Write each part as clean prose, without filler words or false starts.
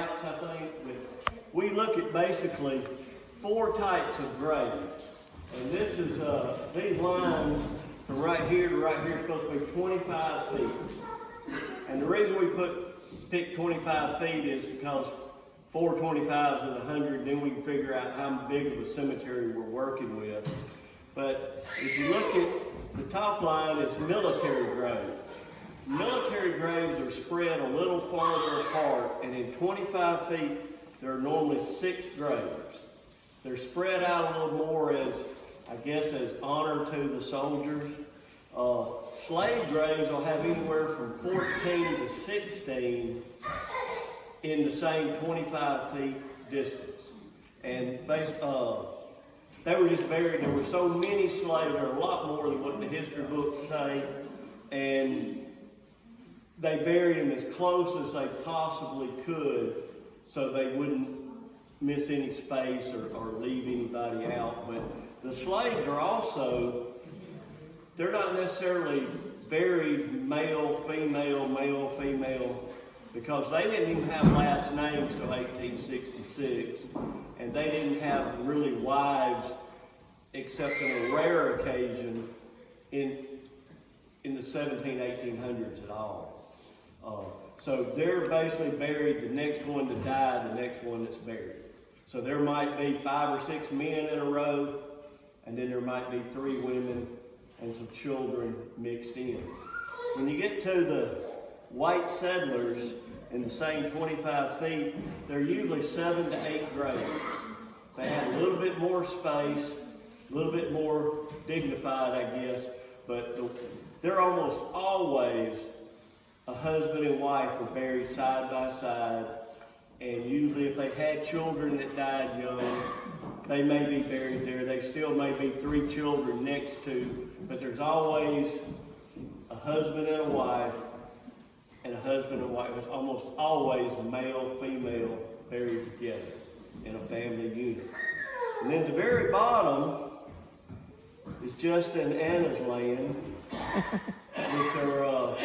I think, we look at basically 4 types of graves. And this is, these lines from right here to right here are supposed to be 25 feet. And the reason we pick 25 feet is because 4 25s is 100, then we can figure out how big of a cemetery we're working with. But if you look at the top line, it's military graves. Military graves are spread a little farther apart, and in 25 feet, there are normally 6 graves. They're spread out a little more as, I guess, as honor to the soldiers. Slave graves will have anywhere from 14 to 16 in the same 25 feet distance. And they were just buried. There were so many slaves, there were a lot more than what the history books say, and they buried them as close as they possibly could so they wouldn't miss any space or leave anybody out. But the slaves are also, they're not necessarily buried male, female, because they didn't even have last names till 1866, and they didn't have really wives except on a rare occasion in the 1800s at all. So they're basically buried, the next one to die, the next one that's buried. So there might be 5 or 6 men in a row, and then there might be 3 women and some children mixed in. When you get to the white settlers in the same 25 feet, they're usually 7 to 8 graves. They have a little bit more space, a little bit more dignified, I guess, but they're almost always a husband and wife are buried side by side, and usually if they had children that died young, they may be buried there. They still may be 3 children next to, but there's always a husband and a wife, and a husband and wife. It's almost always male, female buried together in a family unit. And then the very bottom is Justin and Anna's land, which are,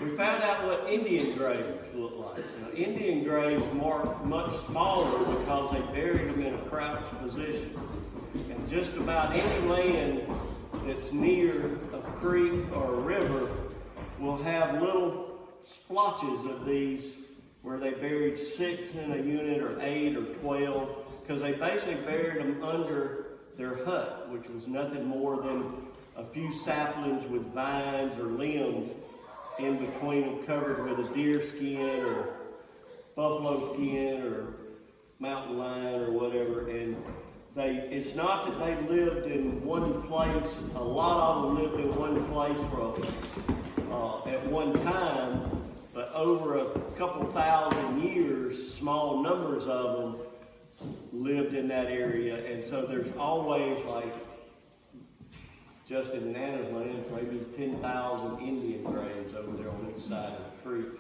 we found out what Indian graves look like. Now, Indian graves are much smaller because they buried them in a crouched position. And just about any land that's near a creek or a river will have little splotches of these where they buried 6 in a unit or 8 or 12, because they basically buried them under their hut, which was nothing more than a few saplings with vines or limbs in between them, covered with a deer skin or buffalo skin or mountain lion or whatever. And it's not that they lived in one place. A lot of them lived in one place at one time, but over a couple thousand years, small numbers of them lived in that area. And so there's always, like Justin and Anna's land, maybe 10,000 Indian graves over there on each side of the creek.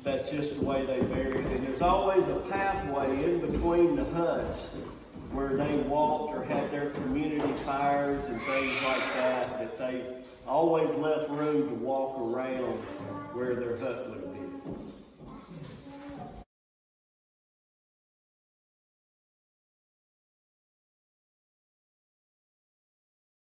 That's just the way they buried. And there's always a pathway in between the huts where they walked or had their community fires and things like that, that they always left room to walk around where their hut would